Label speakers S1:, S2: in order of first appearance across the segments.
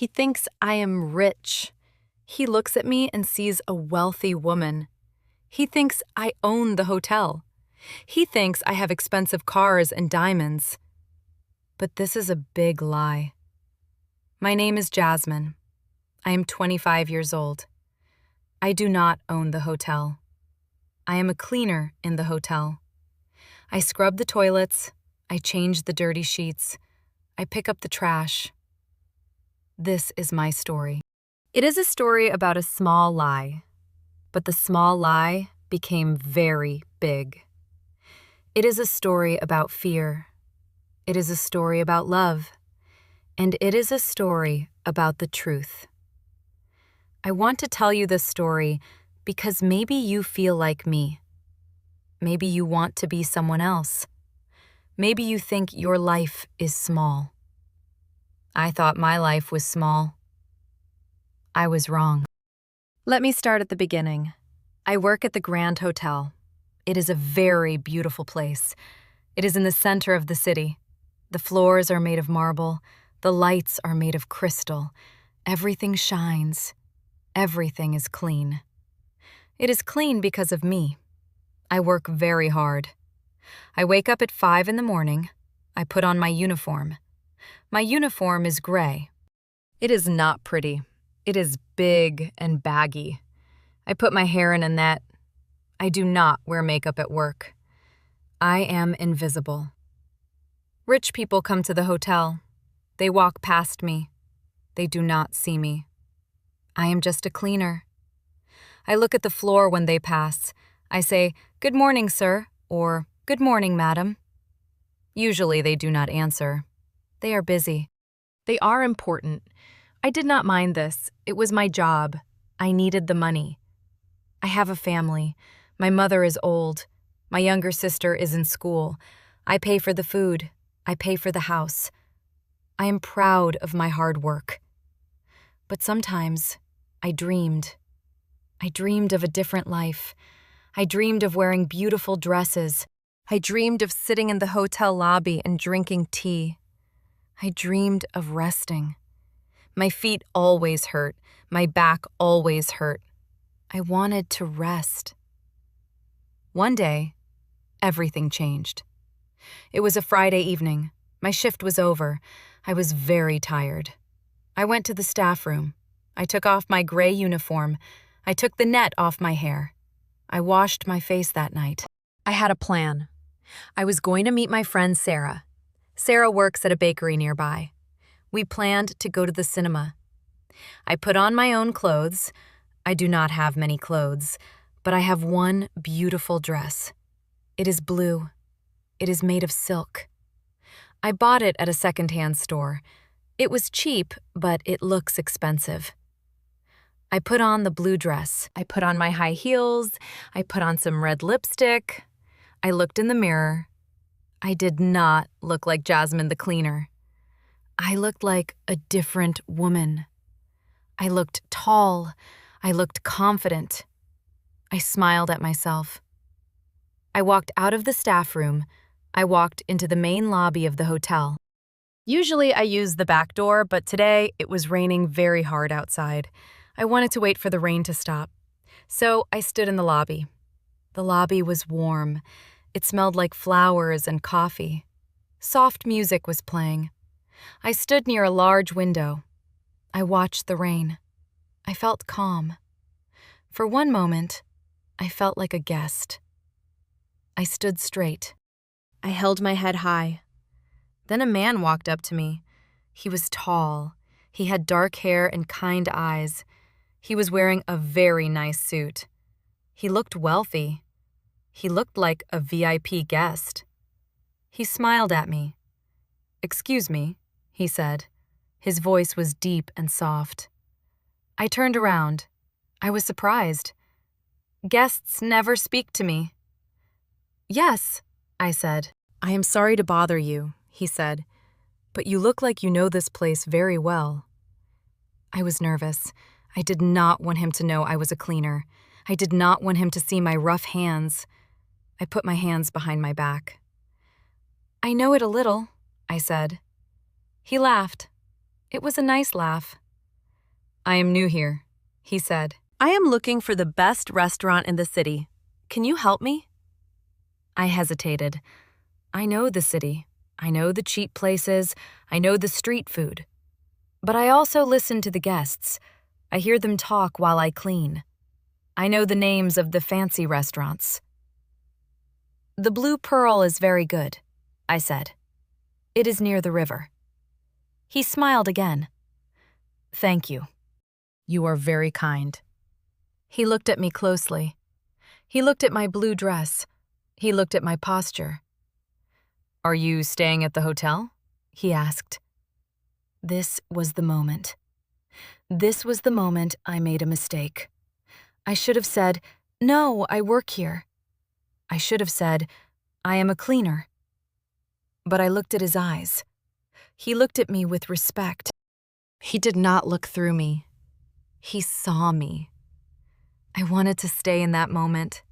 S1: He thinks I am rich. He looks at me and sees a wealthy woman. He thinks I own the hotel. He thinks I have expensive cars and diamonds. But this is a big lie. My name is Jasmine. I am 25 years old. I do not own the hotel. I am a cleaner in the hotel. I scrub the toilets. I change the dirty sheets. I pick up the trash. This is my story. It is a story about a small lie, but the small lie became very big. It is a story about fear. It is a story about love. And it is a story about the truth. I want to tell you this story because maybe you feel like me. Maybe you want to be someone else. Maybe you think your life is small. I thought my life was small. I was wrong. Let me start at the beginning. I work at the Grand Hotel. It is a very beautiful place. It is in the center of the city. The floors are made of marble. The lights are made of crystal. Everything shines. Everything is clean. It is clean because of me. I work very hard. I wake up at 5 in the morning. I put on my uniform. My uniform is gray. It is not pretty. It is big and baggy. I put my hair in a net. I do not wear makeup at work. I am invisible. Rich people come to the hotel. They walk past me. They do not see me. I am just a cleaner. I look at the floor when they pass. I say, "Good morning, sir," or "Good morning, madam." Usually they do not answer. They are busy. They are important. I did not mind this. It was my job. I needed the money. I have a family. My mother is old. My younger sister is in school. I pay for the food. I pay for the house. I am proud of my hard work. But sometimes I dreamed. I dreamed of a different life. I dreamed of wearing beautiful dresses. I dreamed of sitting in the hotel lobby and drinking tea. I dreamed of resting. My feet always hurt. My back always hurt. I wanted to rest. One day, everything changed. It was a Friday evening. My shift was over. I was very tired. I went to the staff room. I took off my gray uniform. I took the net off my hair. I washed my face that night. I had a plan. I was going to meet my friend Sarah. Sarah works at a bakery nearby. We planned to go to the cinema. I put on my own clothes. I do not have many clothes, but I have one beautiful dress. It is blue. It is made of silk. I bought it at a secondhand store. It was cheap, but it looks expensive. I put on the blue dress. I put on my high heels. I put on some red lipstick. I looked in the mirror. I did not look like Jasmine the cleaner. I looked like a different woman. I looked tall. I looked confident. I smiled at myself. I walked out of the staff room. I walked into the main lobby of the hotel. Usually I use the back door, but today it was raining very hard outside. I wanted to wait for the rain to stop. So I stood in the lobby. The lobby was warm. It smelled like flowers and coffee. Soft music was playing. I stood near a large window. I watched the rain. I felt calm. For one moment, I felt like a guest. I stood straight. I held my head high. Then a man walked up to me. He was tall. He had dark hair and kind eyes. He was wearing a very nice suit. He looked wealthy. He looked like a VIP guest. He smiled at me. "Excuse me," he said. His voice was deep and soft. I turned around. I was surprised. Guests never speak to me. "Yes," I said. "I am sorry to bother you," he said, "but you look like you know this place very well." I was nervous. I did not want him to know I was a cleaner. I did not want him to see my rough hands. I put my hands behind my back. "I know it a little," I said. He laughed. It was a nice laugh. I am new here, he said.
S2: I am looking for the best restaurant in the city. Can you help me?
S1: I hesitated. I know the city. I know the cheap places. I know the street food. But I also listen to the guests. I hear them talk while I clean. I know the names of the fancy restaurants. The Blue Pearl is very good, I said. It is near the river. He smiled again. Thank you. You are very kind. He looked at me closely. He looked at my blue dress. He looked at my posture. Are you staying at the hotel? He asked. This was the moment. This was the moment I made a mistake. I should have said, no, I work here. I should have said, I am a cleaner. But I looked at his eyes. He looked at me with respect. He did not look through me. He saw me. I wanted to stay in that moment.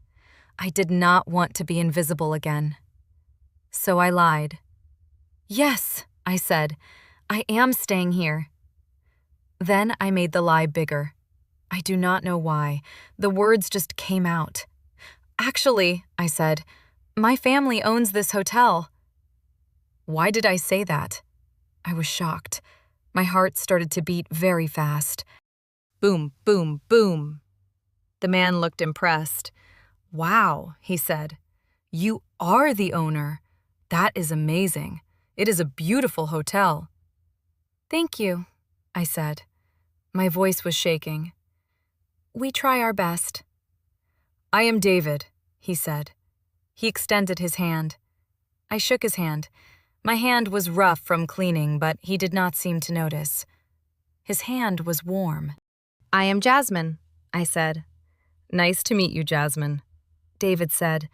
S1: I did not want to be invisible again. So I lied. Yes, I said, I am staying here. Then I made the lie bigger. I do not know why. The words just came out. Actually, I said, my family owns this hotel. Why did I say that? I was shocked. My heart started to beat very fast. Boom, boom, boom. The man looked impressed. Wow, he said. You are the owner. That is amazing. It is a beautiful hotel. Thank you, I said. My voice was shaking. We try our best. I am David, he said. He extended his hand. I shook his hand. My hand was rough from cleaning, but he did not seem to notice. His hand was warm. I am Jasmine, I said. Nice to meet you, Jasmine. David said,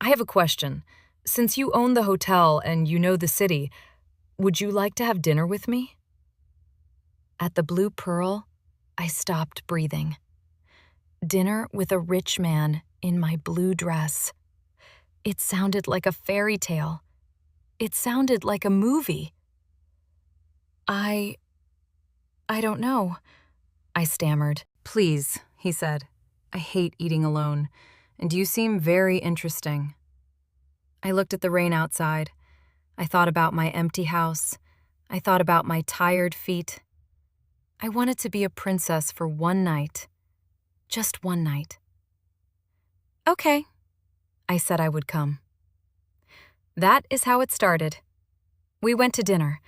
S1: I have a question. Since you own the hotel and you know the city, would you like to have dinner with me? At the Blue Pearl, I stopped breathing. Dinner with a rich man in my blue dress. It sounded like a fairy tale. It sounded like a movie. I don't know, I stammered. Please, he said. I hate eating alone, and you seem very interesting. I looked at the rain outside. I thought about my empty house. I thought about my tired feet. I wanted to be a princess for one night. Just one night. Okay, I said I would come. That is how it started. We went to dinner.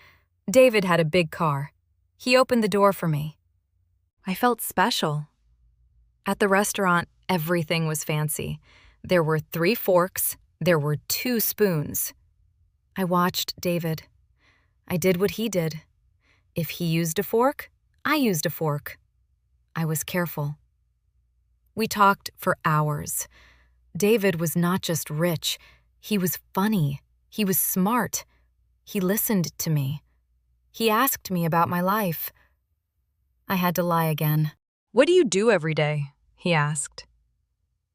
S1: David had a big car. He opened the door for me. I felt special. At the restaurant, everything was fancy. There were 3 forks. There were 2 spoons. I watched David. I did what he did. If he used a fork, I used a fork. I was careful. We talked for hours. David was not just rich. He was funny. He was smart. He listened to me. He asked me about my life. I had to lie again. What do you do every day? He asked.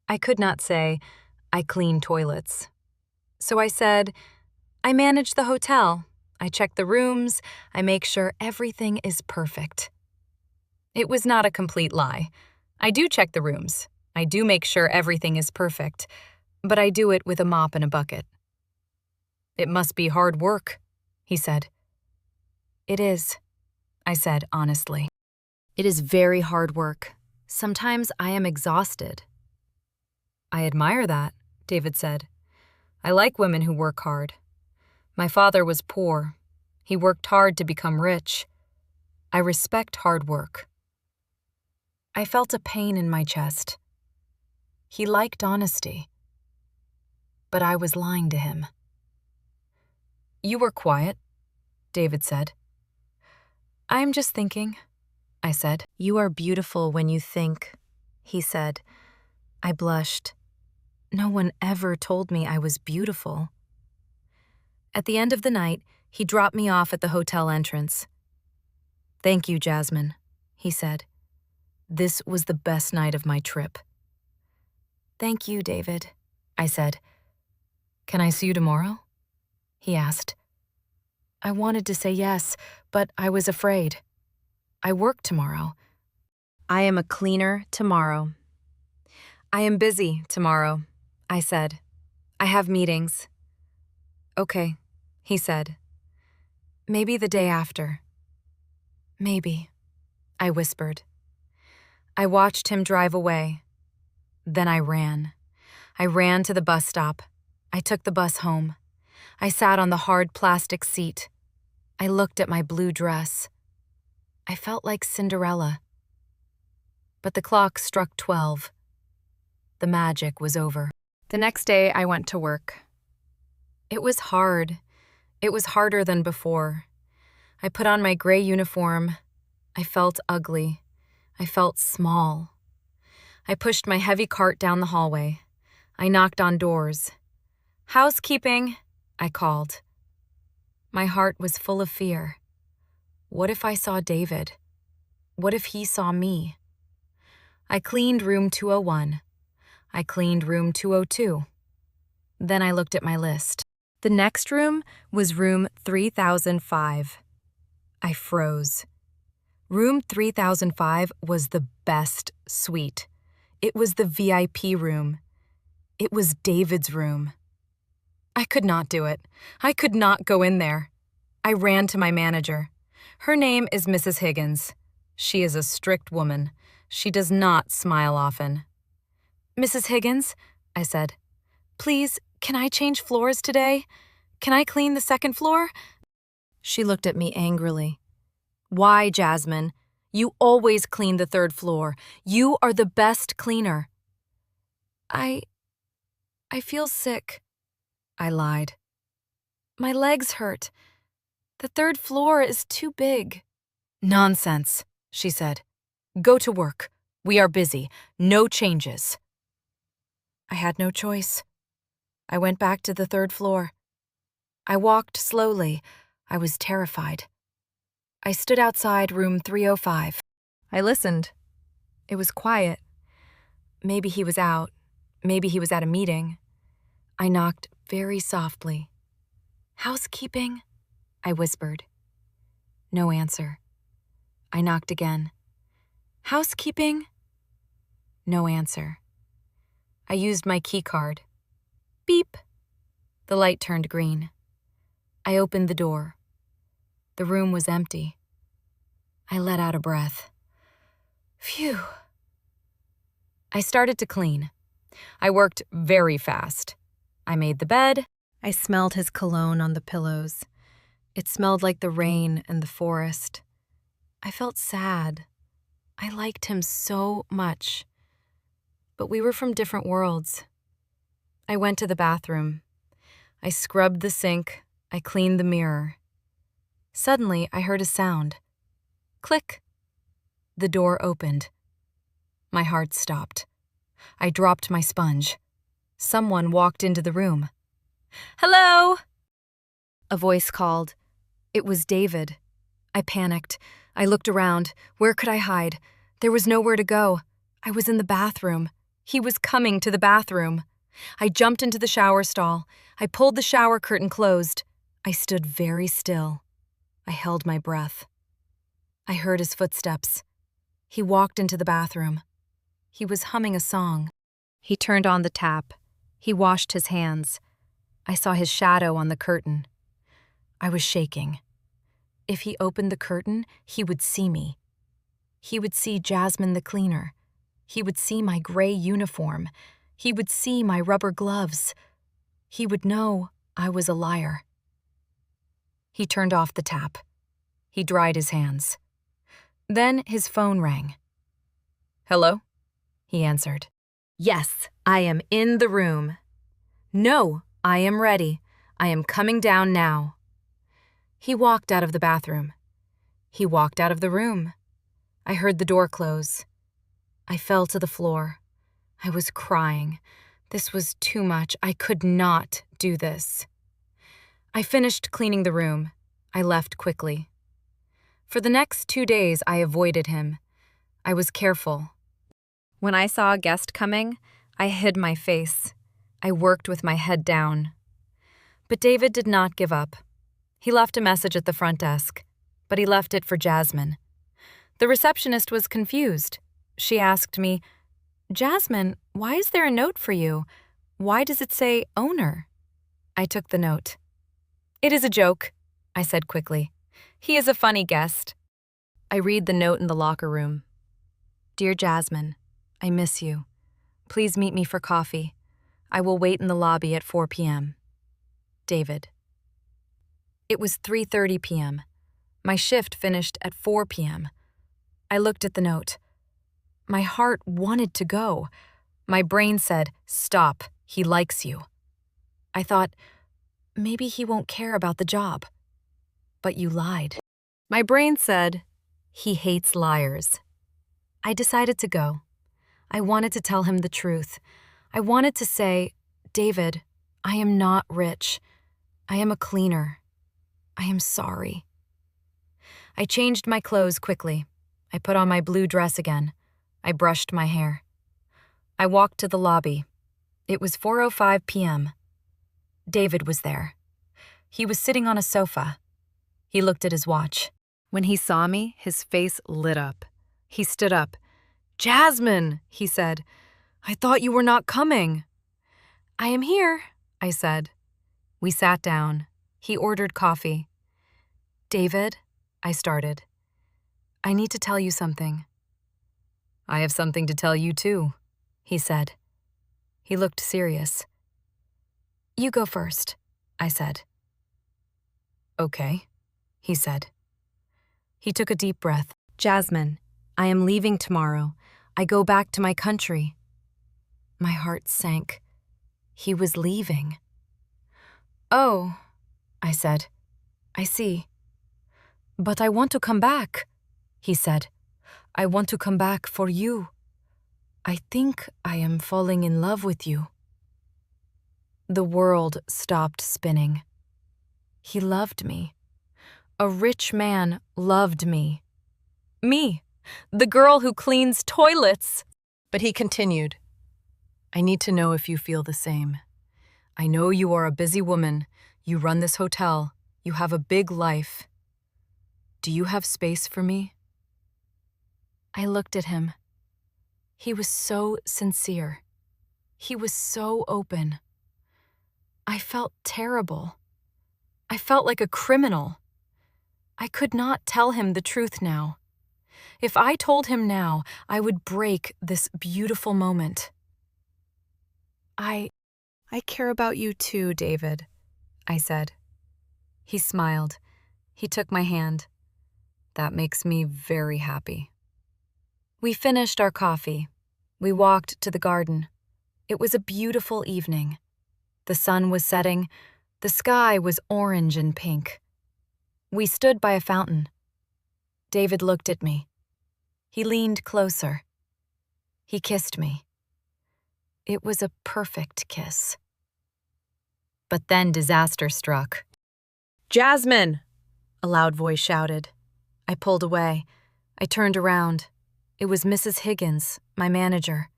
S1: I could not say, I clean toilets. So I said, I manage the hotel. I check the rooms. I make sure everything is perfect. It was not a complete lie. I do check the rooms. I do make sure everything is perfect, but I do it with a mop and a bucket. It must be hard work, he said. It is, I said honestly. It is very hard work. Sometimes I am exhausted. I admire that, David said. I like women who work hard. My father was poor. He worked hard to become rich. I respect hard work. I felt a pain in my chest. He liked honesty. But I was lying to him. You were quiet, David said. I'm just thinking, I said. You are beautiful when you think, he said. I blushed. No one ever told me I was beautiful. At the end of the night, he dropped me off at the hotel entrance. Thank you, Jasmine, he said. This was the best night of my trip. Thank you, David, I said. Can I see you tomorrow? He asked. I wanted to say yes, but I was afraid. I work tomorrow.
S2: I am a cleaner tomorrow.
S1: I am busy tomorrow, I said. I have meetings. Okay, he said. Maybe the day after. Maybe, I whispered. I watched him drive away. Then I ran. I ran to the bus stop. I took the bus home. I sat on the hard plastic seat. I looked at my blue dress. I felt like Cinderella. But the clock struck 12. The magic was over. The next day, I went to work. It was hard. It was harder than before. I put on my gray uniform. I felt ugly. I felt small. I pushed my heavy cart down the hallway. I knocked on doors. Housekeeping, I called. My heart was full of fear. What if I saw David? What if he saw me? I cleaned room 201. I cleaned room 202. Then I looked at my list. The next room was room 3005. I froze. Room 3005 was the best suite. It was the VIP room. It was David's room. I could not do it. I could not go in there. I ran to my manager. Her name is Mrs. Higgins. She is a strict woman. She does not smile often. Mrs. Higgins, I said, please, can I change floors today? Can I clean the second floor? She looked at me angrily. Why, Jasmine? You always clean the third floor. You are the best cleaner. I feel sick, I lied. My legs hurt. The third floor is too big. Nonsense, she said. Go to work. We are busy. No changes. I had no choice. I went back to the third floor. I walked slowly. I was terrified. I stood outside room 305. I listened. It was quiet. Maybe he was out. Maybe he was at a meeting. I knocked very softly. Housekeeping? I whispered. No answer. I knocked again. Housekeeping? No answer. I used my key card. Beep. The light turned green. I opened the door. The room was empty. I let out a breath. Phew. I started to clean. I worked very fast. I made the bed. I smelled his cologne on the pillows. It smelled like the rain and the forest. I felt sad. I liked him so much. But we were from different worlds. I went to the bathroom. I scrubbed the sink. I cleaned the mirror. Suddenly, I heard a sound. Click. The door opened. My heart stopped. I dropped my sponge. Someone walked into the room. Hello! A voice called. It was David. I panicked. I looked around. Where could I hide? There was nowhere to go. I was in the bathroom. He was coming to the bathroom. I jumped into the shower stall. I pulled the shower curtain closed. I stood very still. I held my breath. I heard his footsteps. He walked into the bathroom. He was humming a song. He turned on the tap. He washed his hands. I saw his shadow on the curtain. I was shaking. If he opened the curtain, he would see me. He would see Jasmine the cleaner. He would see my gray uniform. He would see my rubber gloves. He would know I was a liar. He turned off the tap. He dried his hands. Then his phone rang. Hello? He answered. Yes, I am in the room. No, I am ready. I am coming down now. He walked out of the bathroom. He walked out of the room. I heard the door close. I fell to the floor. I was crying. This was too much. I could not do this. I finished cleaning the room. I left quickly. For the next 2 days, I avoided him. I was careful. When I saw a guest coming, I hid my face. I worked with my head down. But David did not give up. He left a message at the front desk, but he left it for Jasmine. The receptionist was confused. She asked me, "Jasmine, why is there a note for you? Why does it say owner?" I took the note. "It is a joke," I said quickly. "He is a funny guest." I read the note in the locker room. "Dear Jasmine, I miss you. Please meet me for coffee. I will wait in the lobby at 4 p.m. David." It was 3:30 p.m. My shift finished at 4 p.m. I looked at the note. My heart wanted to go. My brain said, "Stop, he likes you." I thought, maybe he won't care about the job. But you lied. My brain said, he hates liars. I decided to go. I wanted to tell him the truth. I wanted to say, "David, I am not rich. I am a cleaner. I am sorry." I changed my clothes quickly. I put on my blue dress again. I brushed my hair. I walked to the lobby. It was 4:05 p.m. David was there. He was sitting on a sofa. He looked at his watch. When he saw me, his face lit up. He stood up. "Jasmine," he said, "I thought you were not coming." "I am here," I said. We sat down. He ordered coffee. "David," I started, "I need to tell you something." "I have something to tell you too," he said. He looked serious. "You go first," I said. "Okay," he said. He took a deep breath. "Jasmine, I am leaving tomorrow. I go back to my country." My heart sank. He was leaving. "Oh," I said. "I see." "But I want to come back," he said. "I want to come back for you. I think I am falling in love with you." The world stopped spinning. He loved me. A rich man loved me. Me, the girl who cleans toilets. But he continued, "I need to know if you feel the same. I know you are a busy woman. You run this hotel. You have a big life. Do you have space for me?" I looked at him. He was so sincere. He was so open. I felt terrible. I felt like a criminal. I could not tell him the truth now. If I told him now, I would break this beautiful moment. I care about you too, David," I said. He smiled. He took my hand. "That makes me very happy." We finished our coffee. We walked to the garden. It was a beautiful evening. The sun was setting. The sky was orange and pink. We stood by a fountain. David looked at me. He leaned closer. He kissed me. It was a perfect kiss. But then disaster struck. "Jasmine!" a loud voice shouted. I pulled away. I turned around. It was Mrs. Higgins, my manager.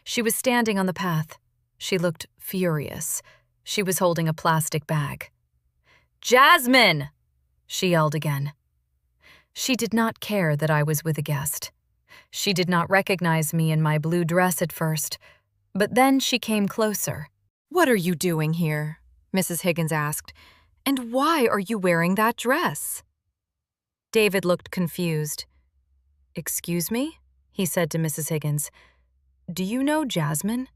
S1: She was standing on the path. She looked furious. She was holding a plastic bag. "Jasmine!" she yelled again. She did not care that I was with a guest. She did not recognize me in my blue dress at first, but then she came closer. "What are you doing here?" Mrs. Higgins asked. "And why are you wearing that dress?" David looked confused. "Excuse me?" he said to Mrs. Higgins. "Do you know Jasmine?"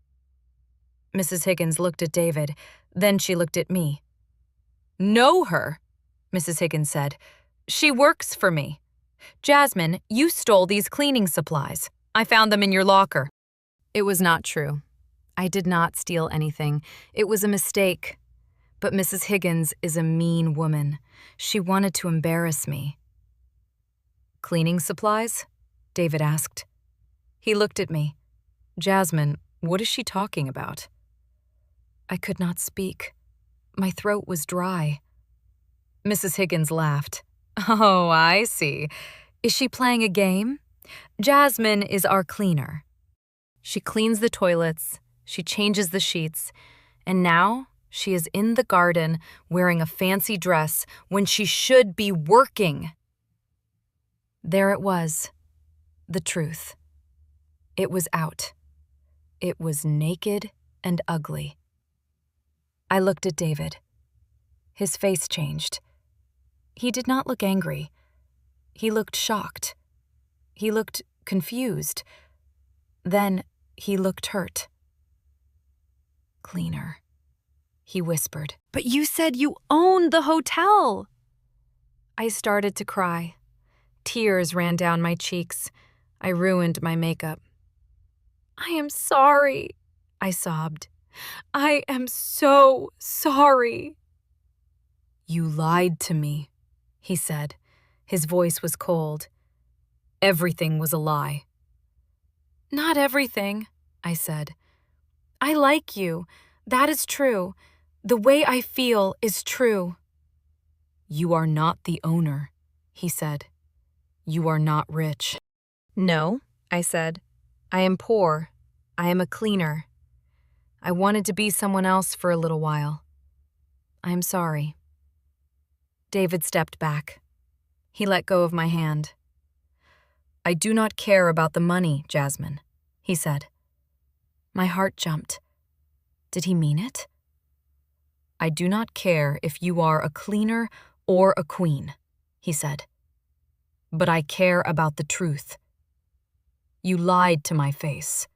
S1: Mrs. Higgins looked at David, then she looked at me. "Know her?" Mrs. Higgins said. "She works for me. Jasmine, you stole these cleaning supplies. I found them in your locker." It was not true. I did not steal anything. It was a mistake. But Mrs. Higgins is a mean woman. She wanted to embarrass me. "Cleaning supplies?" David asked. He looked at me. "Jasmine, what is she talking about?" I could not speak. My throat was dry. Mrs. Higgins laughed. "Oh, I see. Is she playing a game? Jasmine is our cleaner. She cleans the toilets, she changes the sheets, and now she is in the garden wearing a fancy dress when she should be working." There it was, the truth. It was out. It was naked and ugly. I looked at David. His face changed. He did not look angry. He looked shocked. He looked confused. Then he looked hurt. "Cleaner," he whispered.
S2: But you said you owned the hotel.
S1: I started to cry. Tears ran down my cheeks. I ruined my makeup. "I am sorry," I sobbed. "I am so sorry." "You lied to me," he said. His voice was cold. "Everything was a lie." "Not everything," I said. "I like you. That is true. The way I feel is true." "You are not the owner," he said. "You are not rich." "No," I said. "I am poor. I am a cleaner. I wanted to be someone else for a little while. I am sorry." David stepped back. He let go of my hand. "I do not care about the money, Jasmine," he said. My heart jumped. Did he mean it? "I do not care if you are a cleaner or a queen," he said. "But I care about the truth. You lied to my face."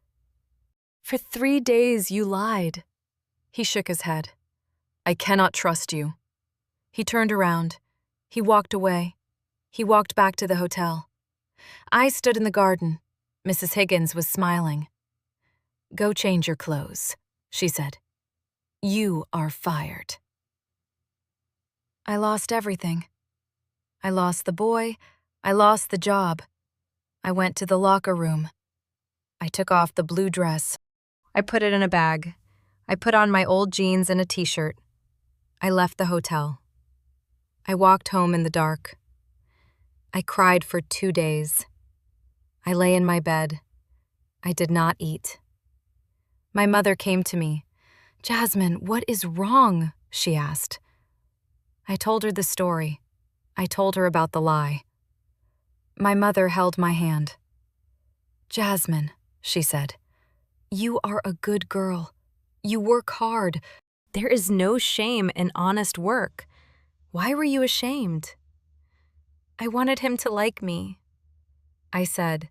S1: "For 3 days you lied." He shook his head. "I cannot trust you." He turned around. He walked away. He walked back to the hotel. I stood in the garden. Mrs. Higgins was smiling. "Go change your clothes," she said. "You are fired." I lost everything. I lost the boy. I lost the job. I went to the locker room. I took off the blue dress. I put it in a bag. I put on my old jeans and a t-shirt. I left the hotel. I walked home in the dark. I cried for 2 days. I lay in my bed. I did not eat. My mother came to me. "Jasmine, what is wrong?" she asked. I told her the story. I told her about the lie. My mother held my hand. "Jasmine," she said, "you are a good girl. You work hard. There is no shame in honest work. Why were you ashamed?" "I wanted him to like me." I said,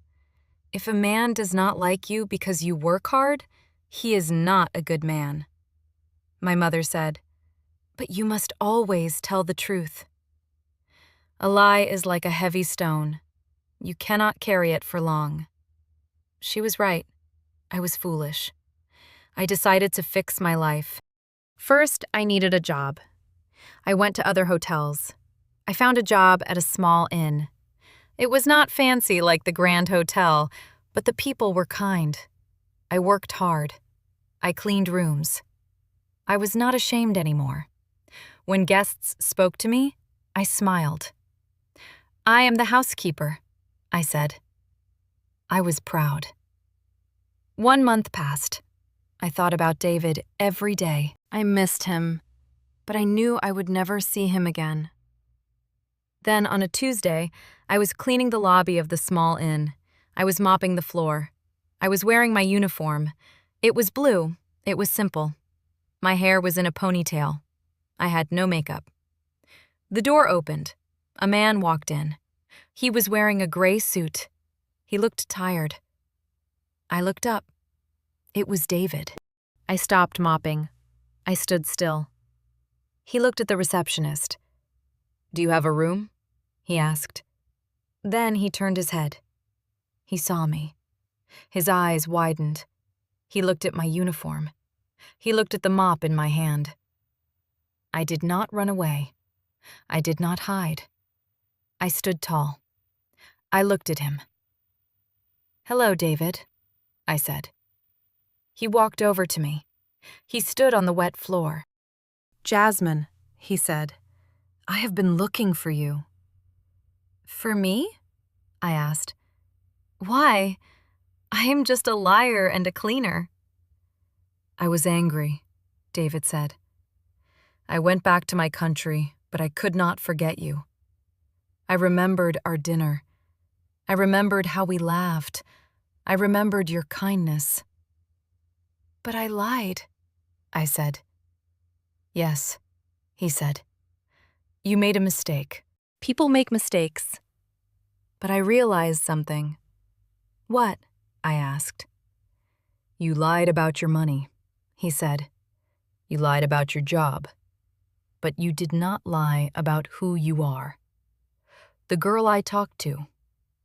S1: "If a man does not like you because you work hard, he is not a good man." My mother said, "But you must always tell the truth. A lie is like a heavy stone. You cannot carry it for long." She was right. I was foolish. I decided to fix my life. First, I needed a job. I went to other hotels. I found a job at a small inn. It was not fancy like the Grand Hotel, but the people were kind. I worked hard. I cleaned rooms. I was not ashamed anymore. When guests spoke to me, I smiled. "I am the housekeeper," I said. I was proud. 1 month passed. I thought about David every day. I missed him, but I knew I would never see him again. Then, on a Tuesday, I was cleaning the lobby of the small inn. I was mopping the floor. I was wearing my uniform. It was blue. It was simple. My hair was in a ponytail. I had no makeup. The door opened. A man walked in. He was wearing a gray suit. He looked tired. I looked up. It was David. I stopped mopping. I stood still. He looked at the receptionist. "Do you have a room?" he asked. Then he turned his head. He saw me. His eyes widened. He looked at my uniform. He looked at the mop in my hand. I did not run away. I did not hide. I stood tall. I looked at him. "Hello, David," I said. He walked over to me. He stood on the wet floor. "Jasmine," he said, "I have been looking for you." "For me?" I asked. "Why? I am just a liar and a cleaner." "I was angry," David said. "I went back to my country, but I could not forget you. I remembered our dinner. I remembered how we laughed. I remembered your kindness. But I lied, I said. Yes, he said. You made a mistake.
S2: People make mistakes.
S1: But I realized something. What? I asked. You lied about your money, he said. You lied about your job. But you did not lie about who you are. The girl I talked to,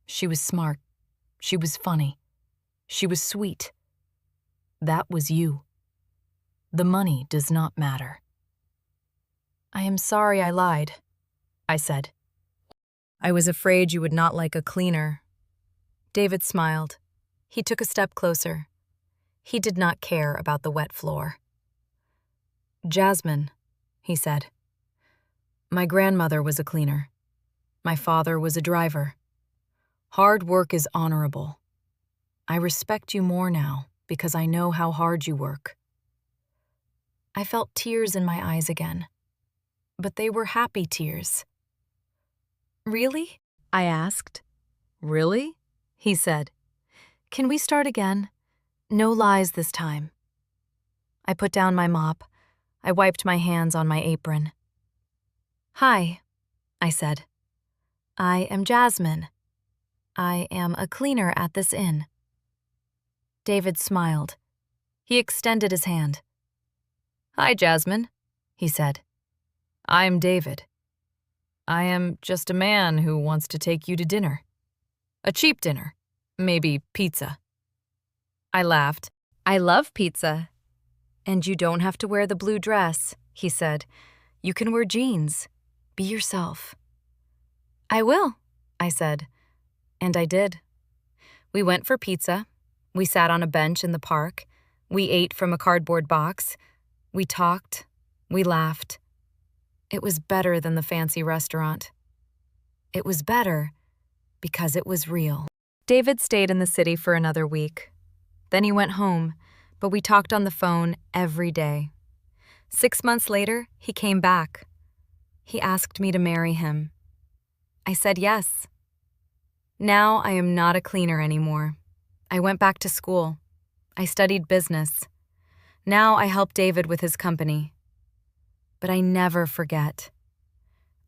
S1: she was smart. She was funny. She was sweet. That was you. The money does not matter. I am sorry I lied, I said. I was afraid you would not like a cleaner. David smiled. He took a step closer. He did not care about the wet floor. Jasmine, he said. My grandmother was a cleaner. My father was a driver. Hard work is honorable. I respect you more now because I know how hard you work. I felt tears in my eyes again, but they were happy tears. Really?
S2: I asked.
S1: Really? He said. Can we start again? No lies this time. I put down my mop. I wiped my hands on my apron. Hi, I said. I am Jasmine. I am a cleaner at this inn. David smiled. He extended his hand. Hi, Jasmine, he said. I'm David. I am just a man who wants to take you to dinner. A cheap dinner. Maybe pizza. I laughed.
S2: I love pizza.
S1: And you don't have to wear the blue dress, he said. You can wear jeans. Be yourself. I will, I said. And I did. We went for pizza. We sat on a bench in the park. We ate from a cardboard box. We talked. We laughed. It was better than the fancy restaurant. It was better because it was real. David stayed in the city for another week. Then he went home, but we talked on the phone every day. 6 months later, he came back. He asked me to marry him. I said yes. Now I am not a cleaner anymore. I went back to school. I studied business. Now I help David with his company. But I never forget.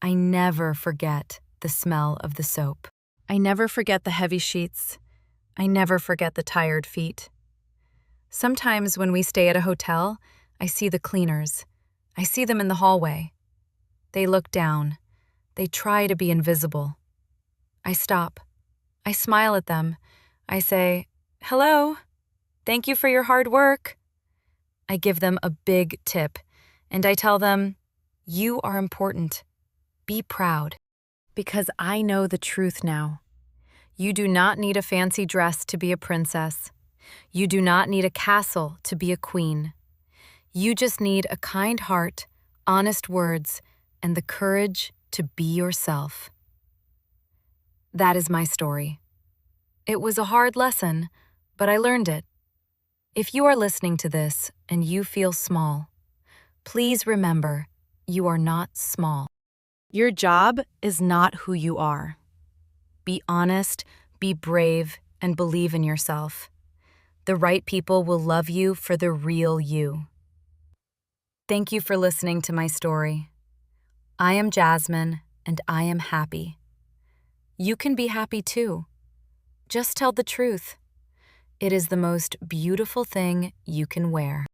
S1: I never forget the smell of the soap. I never forget the heavy sheets. I never forget the tired feet. Sometimes when we stay at a hotel, I see the cleaners. I see them in the hallway. They look down. They try to be invisible. I stop. I smile at them. I say, "Hello. Thank you for your hard work." I give them a big tip, and I tell them, "You are important. Be proud." Because I know the truth now. You do not need a fancy dress to be a princess. You do not need a castle to be a queen. You just need a kind heart, honest words, and the courage to be yourself. That is my story. It was a hard lesson, but I learned it. If you are listening to this and you feel small, please remember you are not small. Your job is not who you are. Be honest, be brave, and believe in yourself. The right people will love you for the real you. Thank you for listening to my story. I am Jasmine, and I am happy. You can be happy too. Just tell the truth. It is the most beautiful thing you can wear.